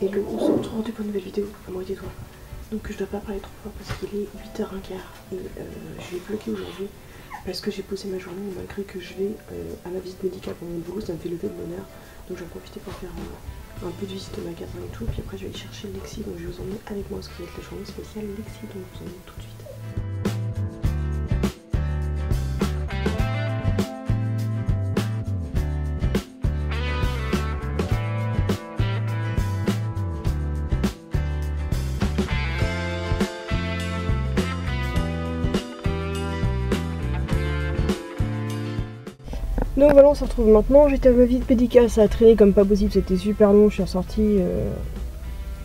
Hello, on se retrouve pour une nouvelle vidéo, à moi et toi. Donc je dois pas parler trop fort parce qu'il est 8h15 et je vais bloquer aujourd'hui parce que j'ai posé ma journée malgré que je vais à la visite médicale pour mon boulot, ça me fait lever de bonheur. Donc je vais en profiter pour faire un peu de visite au magasin et tout, puis après je vais aller chercher Lexi, donc je vais vous emmener avec moi parce que ça va être la journée spéciale Lexi, donc je vous emmène tout de suite. Donc voilà, on se retrouve maintenant. J'étais à ma visite médicale, ça a traîné comme pas possible, c'était super long. Je suis ressortie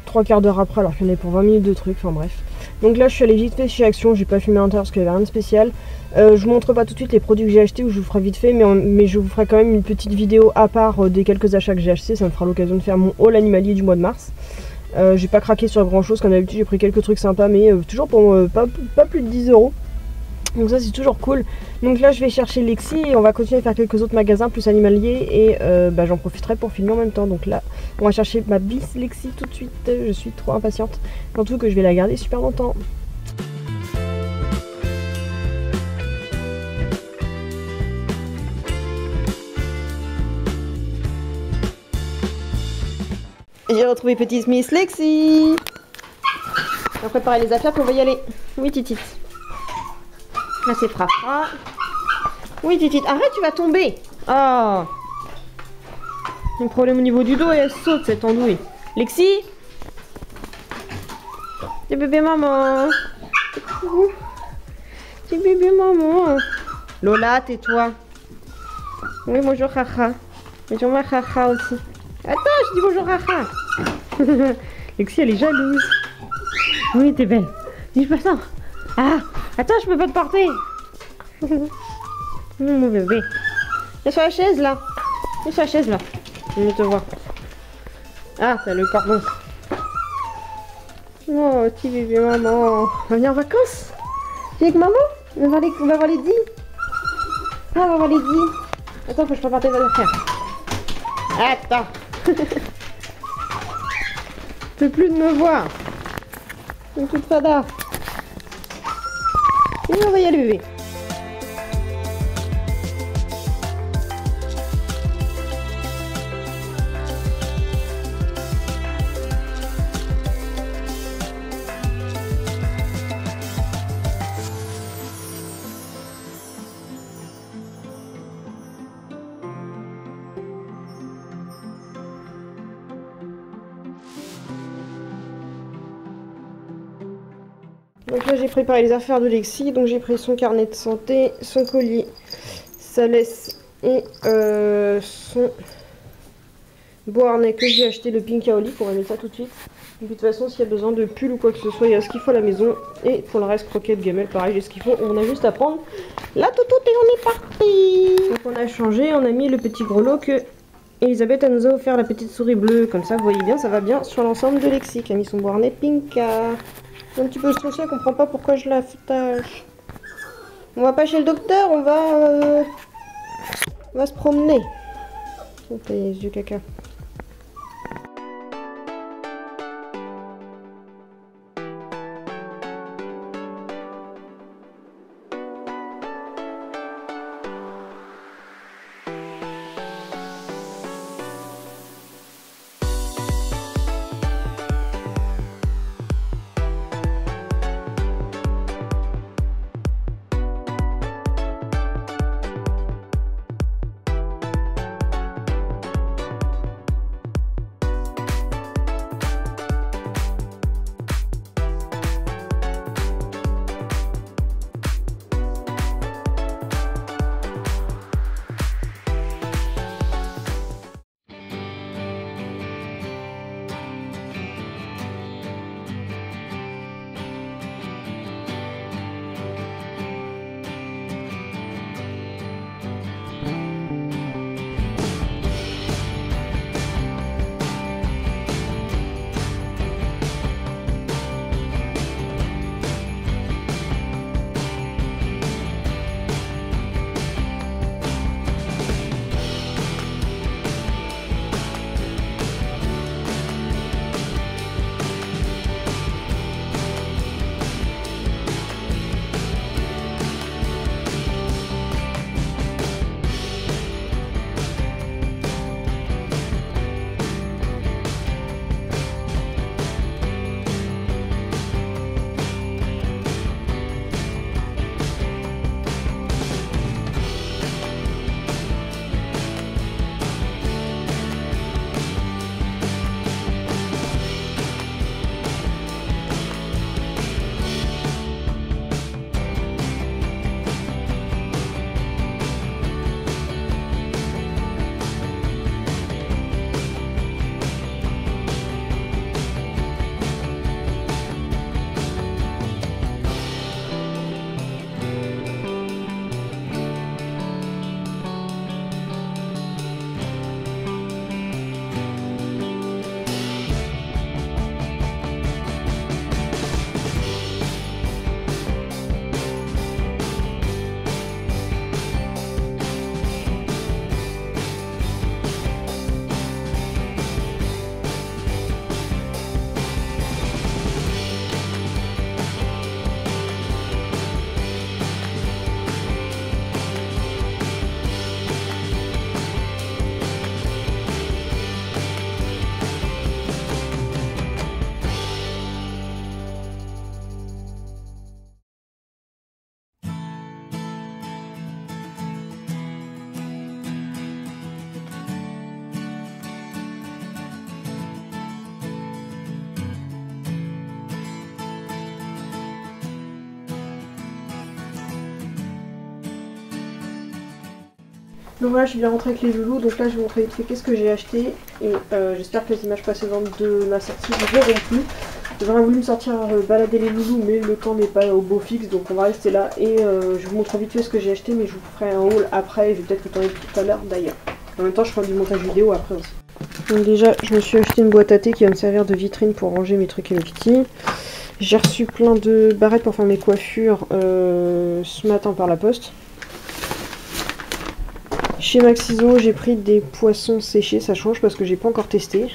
3 quarts d'heure après, alors qu'il y en avait pour 20 minutes de trucs, enfin bref. Donc là, je suis allée vite fait chez Action, j'ai pas filmé à l'intérieur parce qu'il y avait rien de spécial. Je vous montre pas tout de suite les produits que j'ai achetés, ou je vous ferai vite fait, mais je vous ferai quand même une petite vidéo à part des quelques achats que j'ai achetés. Ça me fera l'occasion de faire mon haul animalier du mois de mars. J'ai pas craqué sur grand chose, comme d'habitude, j'ai pris quelques trucs sympas, mais toujours pour pas plus de 10 €. Donc ça c'est toujours cool. Donc là je vais chercher Lexi et on va continuer à faire quelques autres magasins plus animaliers et j'en profiterai pour filmer en même temps. Donc là on va chercher ma bis Lexi tout de suite. Je suis trop impatiente, surtout que je vais la garder super longtemps. J'ai retrouvé petite Miss Lexi. On va préparer les affaires puis on va y aller. Oui Titite. Là c'est Frafra. Oui Titite, arrête, tu vas tomber. Oh, un problème au niveau du dos et elle saute cette andouille. Lexi, c'est bébé maman. C'est bébé maman. Lola, tais-toi. Oui, bonjour Racha. Bonjour ma Racha aussi. Attends, je dis bonjour Racha. Lexi, elle est jalouse. Oui, t'es belle. Dis pas ça. Ah, attends, je peux pas te porter. Mon bébé. Viens sur la chaise là. Viens sur la chaise là. Je vais te voir. Ah, t'as le cordon. Oh, petit bébé maman. On va venir en vacances. Viens avec maman. On va voir les dits. Ah, on va voir les dits. Attends, faut que je prépare tes affaires. Attends. Tu peux plus de me voir. C'est toute fada. Et on va y aller bébé. Donc là j'ai préparé les affaires de Lexi, donc j'ai pris son carnet de santé, son collier, sa laisse et son beau harnais que j'ai acheté, le Pink Aoli, on va mettre ça tout de suite. Et puis de toute façon s'il y a besoin de pull ou quoi que ce soit, il y a ce qu'il faut à la maison. Et pour le reste, croquettes, gamelles, pareil, j'ai ce qu'il faut, on a juste à prendre la toutoute et on est parti. Donc on a changé, on a mis le petit gros lot que Elisabeth elle nous a offert, la petite souris bleue, comme ça vous voyez bien, ça va bien sur l'ensemble de Lexi qui a mis son beau harnais Pinka. Un petit peu stressée, elle comprend pas pourquoi je la tâche. On va pas chez le docteur, on va se promener. Oh, t'as les yeux caca. Donc voilà, je suis bien rentrée avec les loulous, donc là je vais vous montrer vite fait qu'est-ce que j'ai acheté. Et j'espère que les images précédentes de ma sortie vous verront plus. J'aurais voulu me sortir balader les loulous, mais le temps n'est pas au beau fixe, donc on va rester là. Et je vous montre vite fait ce que j'ai acheté, mais je vous ferai un haul après, et je vais peut-être le tourner tout à l'heure d'ailleurs. En même temps, je ferai du montage vidéo après aussi. Donc déjà, je me suis acheté une boîte à thé qui va me servir de vitrine pour ranger mes trucs Hello Kitty. J'ai reçu plein de barrettes pour faire mes coiffures ce matin par la poste. Chez Maxiso, j'ai pris des poissons séchés, ça change parce que j'ai pas encore testé.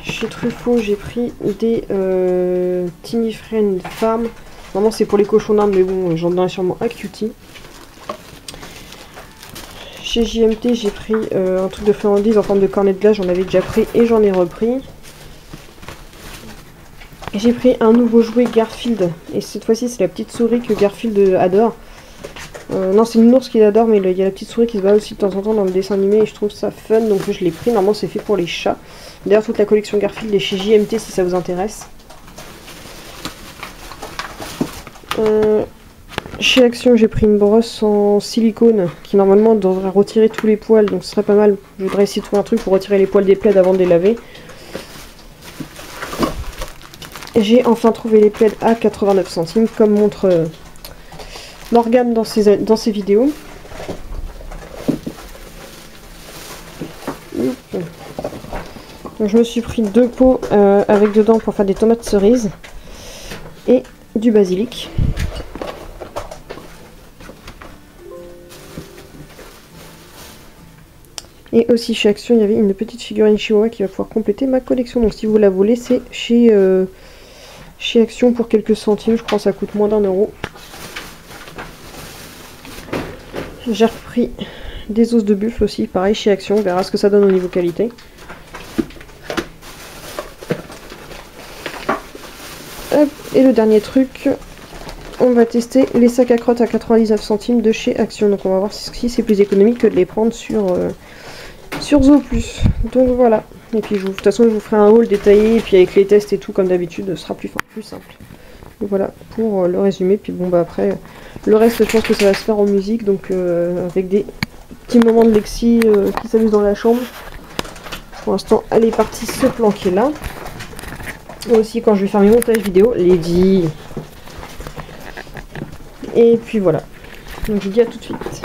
Chez Truffaut, j'ai pris des Tiny Friend Farm. Normalement, c'est pour les cochons d'Inde, mais bon, j'en donnerai sûrement à Cutie. Chez JMT, j'ai pris un truc de friandise en forme de cornet de glace, j'en avais déjà pris et j'en ai repris. J'ai pris un nouveau jouet Garfield, et cette fois-ci, c'est la petite souris que Garfield adore. Non, c'est une ours qu'il adore, mais il y a la petite souris qui se bat aussi de temps en temps dans le dessin animé et je trouve ça fun, donc je l'ai pris. Normalement, c'est fait pour les chats. D'ailleurs, toute la collection Garfield est chez JMT si ça vous intéresse. Chez Action, j'ai pris une brosse en silicone qui normalement devrait retirer tous les poils, donc ce serait pas mal. Je voudrais essayer de trouver un truc pour retirer les poils des plaids avant de les laver. J'ai enfin trouvé les plaids à 89 centimes, comme montre Morgane dans ses vidéos. Donc je me suis pris 2 pots avec dedans pour faire des tomates cerises et du basilic. Et aussi chez Action, il y avait une petite figurine chihuahua qui va pouvoir compléter ma collection. Donc si vous la voulez, c'est chez Action pour quelques centimes. Je crois que ça coûte moins d'1 €. J'ai repris des os de buffle aussi, pareil chez Action. On verra ce que ça donne au niveau qualité. Hop, et le dernier truc, on va tester les sacs à crottes à 99 centimes de chez Action. Donc on va voir si c'est plus économique que de les prendre sur Zooplus. Donc voilà. Et puis de toute façon je vous ferai un haul détaillé et puis avec les tests et tout comme d'habitude ce sera plus simple. Donc voilà pour le résumé. Puis bon bah après le reste je pense que ça va se faire en musique. Donc avec des petits moments de Lexi qui s'amuse dans la chambre. Pour l'instant elle est partie se planquer là. Et aussi quand je vais faire mes montages vidéo, Lady. Et puis voilà. Donc je vous dis à tout de suite.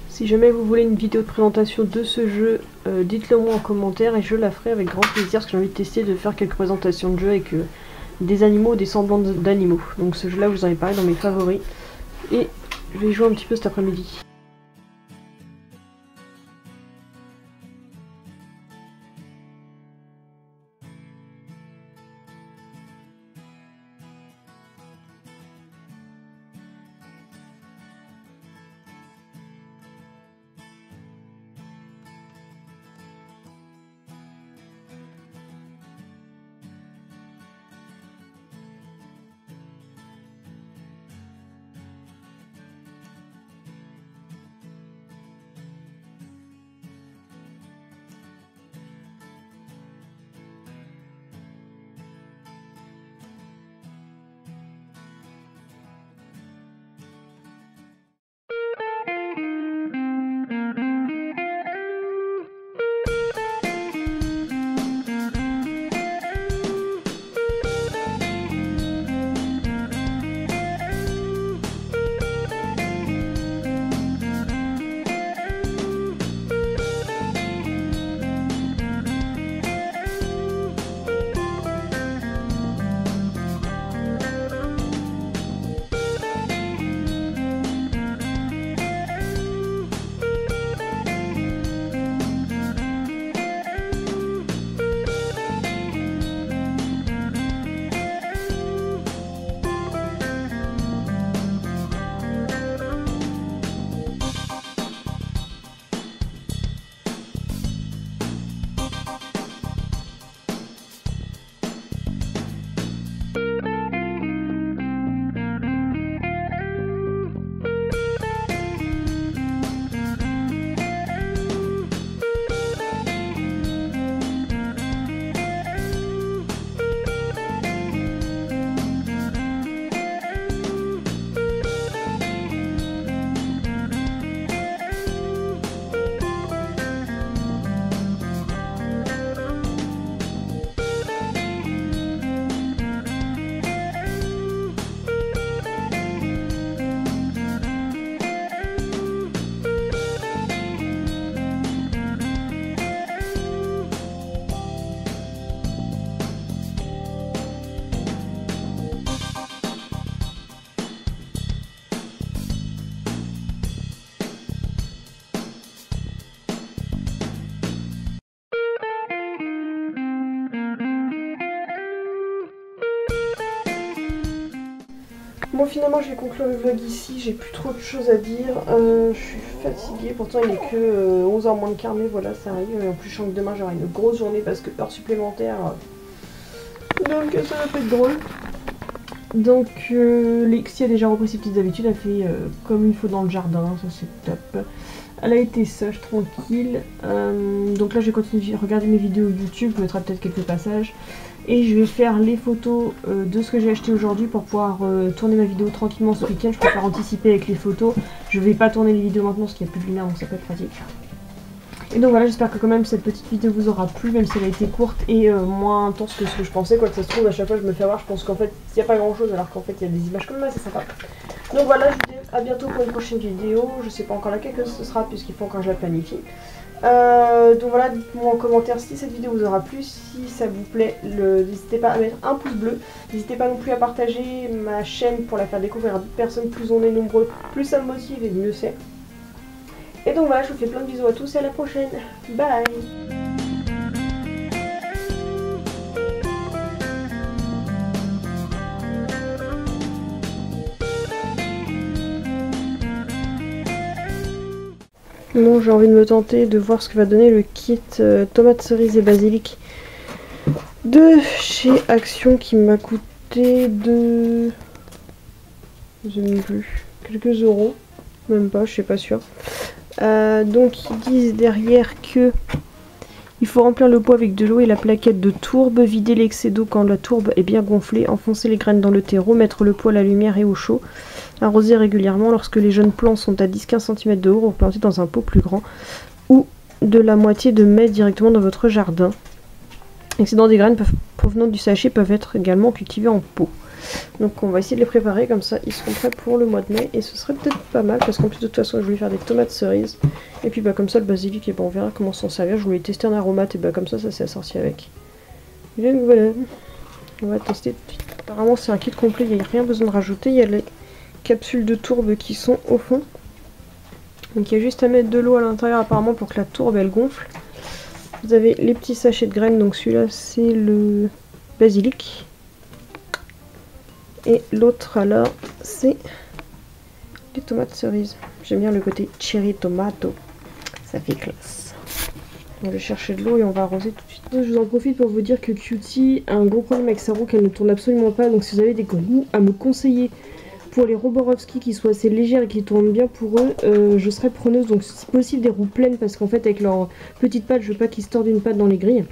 Si jamais vous voulez une vidéo de présentation de ce jeu, dites-le moi en commentaire et je la ferai avec grand plaisir parce que j'ai envie de tester de faire quelques présentations de jeu avec des animaux, des semblants d'animaux. Donc ce jeu là, je vous en ai parlé dans mes favoris et je vais y jouer un petit peu cet après-midi. Bon, finalement je vais conclure le vlog ici, j'ai plus trop de choses à dire, je suis fatiguée, pourtant il n'est que 11h moins de quart, mais voilà, ça arrive. Et en plus je sens que demain j'aurai une grosse journée parce que heure supplémentaire, donc ça va pas être drôle. Donc Lexi a déjà repris ses petites habitudes, elle fait comme il faut dans le jardin, ça c'est top. Elle a été sage, tranquille. Donc là je vais continuer à regarder mes vidéos YouTube, je mettrai peut-être quelques passages. Et je vais faire les photos de ce que j'ai acheté aujourd'hui pour pouvoir tourner ma vidéo tranquillement ce week-end. Je préfère anticiper avec les photos. Je vais pas tourner les vidéos maintenant parce qu'il n'y a plus de lumière, donc ça peut être pratique. Et donc voilà, j'espère que quand même cette petite vidéo vous aura plu, même si elle a été courte et moins intense que ce que je pensais. Quoi que ça se trouve, à chaque fois je me fais avoir, je pense qu'en fait il n'y a pas grand chose alors qu'en fait il y a des images comme ça, c'est sympa. Donc voilà, je vous dis à bientôt pour une prochaine vidéo. Je sais pas encore laquelle que ce sera puisqu'il faut encore que je la planifie. Donc voilà, dites-moi en commentaire si cette vidéo vous aura plu, si ça vous plaît, n'hésitez pas à mettre un pouce bleu, n'hésitez pas non plus à partager ma chaîne pour la faire découvrir à d'autres personnes. Plus on est nombreux, plus ça me motive et mieux c'est. Et donc voilà, je vous fais plein de bisous à tous et à la prochaine, bye. Bon, j'ai envie de me tenter de voir ce que va donner le kit tomates cerises et basilic de chez Action qui m'a coûté de... je sais même plus, quelques euros, même pas, je suis pas sûre. Donc ils disent derrière que il faut remplir le pot avec de l'eau et la plaquette de tourbe, vider l'excès d'eau quand la tourbe est bien gonflée, enfoncer les graines dans le terreau, mettre le pot à la lumière et au chaud, arroser régulièrement lorsque les jeunes plants sont à 10-15 cm de haut, replanter dans un pot plus grand ou de la moitié de mètre directement dans votre jardin. L'excédent des graines provenant du sachet peuvent être également cultivés en pot. Donc on va essayer de les préparer, comme ça ils seront prêts pour le mois de mai et ce serait peut-être pas mal parce qu'en plus de toute façon je voulais faire des tomates cerises et puis bah comme ça le basilic, et bah on verra comment s'en servir. Je voulais tester un aromate et bah comme ça s'est assorti avec. Et donc voilà, on va tester tout de suite. Apparemment c'est un kit complet, il n'y a rien besoin de rajouter, il y a les capsules de tourbe qui sont au fond. Donc il y a juste à mettre de l'eau à l'intérieur apparemment pour que la tourbe elle gonfle. Vous avez les petits sachets de graines, donc celui-là c'est le basilic. Et l'autre alors c'est les tomates cerises. J'aime bien le côté cherry tomato, ça fait classe. On va chercher de l'eau et on va arroser tout de suite. Je vous en profite pour vous dire que Cutie a un gros problème avec sa roue, qu'elle ne tourne absolument pas. Donc si vous avez des roues à me conseiller pour les Roborovski qui soient assez légères et qui tournent bien pour eux, je serais preneuse. Donc si possible des roues pleines parce qu'en fait avec leurs petites pattes, je veux pas qu'ils se tordent une patte dans les grilles.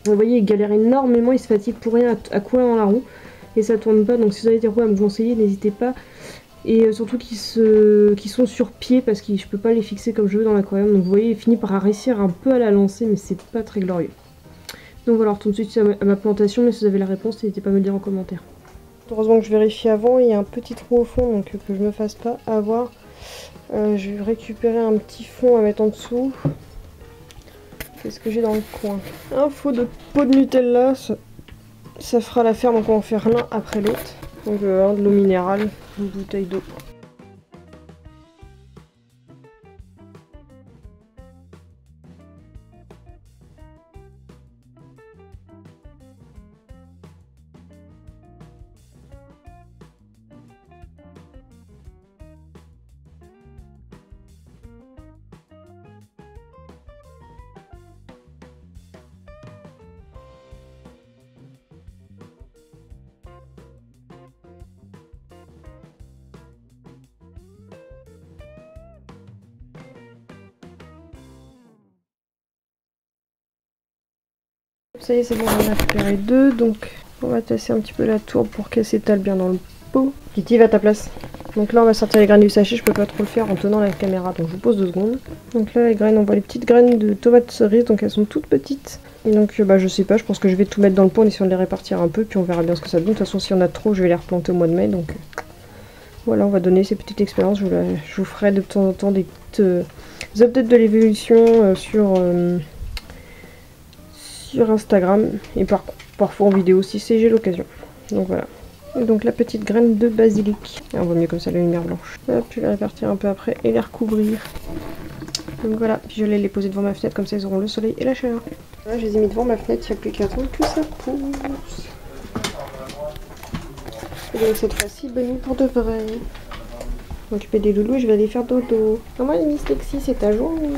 Vous voyez, ils galèrent énormément, ils se fatiguent pour rien à courir dans la roue. Et ça tourne pas, donc si vous avez des roues à me conseiller, n'hésitez pas. Et surtout qui sont sur pied parce que je peux pas les fixer comme je veux dans l'aquarium. Donc vous voyez, il finit par réussir un peu à la lancer, mais c'est pas très glorieux. Donc voilà, on retourne tout de suite à ma plantation, mais si vous avez la réponse, n'hésitez pas à me le dire en commentaire. Heureusement que je vérifie avant, il y a un petit trou au fond, donc que je me fasse pas avoir. Je vais récupérer un petit fond à mettre en dessous. Qu'est-ce que j'ai dans le coin? Un faux de pot de Nutella, ça fera l'affaire, donc on va en faire l'un après l'autre. Donc de l'eau minérale, une bouteille d'eau. Ça y est, c'est bon, on en a récupéré deux, donc on va tasser un petit peu la tourbe pour qu'elle s'étale bien dans le pot. Kitty, va à ta place. Donc là on va sortir les graines du sachet, je peux pas trop le faire en tenant la caméra, donc je vous pose 2 secondes. Donc là les graines, on voit les petites graines de tomates cerises, donc elles sont toutes petites. Et donc bah je sais pas, je pense que je vais tout mettre dans le pot en essayant de les répartir un peu, puis on verra bien ce que ça donne. De toute façon si on a trop, je vais les replanter au mois de mai, donc voilà, on va donner ces petites expériences. Je vous ferai de temps en temps des petites updates de l'évolution sur Instagram et parfois en vidéo si j'ai l'occasion. Donc voilà. Et donc la petite graine de basilic. Et on voit mieux comme ça la lumière blanche. Hop, je vais les répartir un peu après et les recouvrir. Donc voilà, puis je vais les poser devant ma fenêtre, comme ça ils auront le soleil et la chaleur. Là, je les ai mis devant ma fenêtre, il n'y a plus qu'à attendre que ça pousse. Et donc cette fois-ci, bonne nuit pour de vrai. M'occuper des loulous, je vais aller faire dodo. Comment les Miss Lexi, c'est ta journée.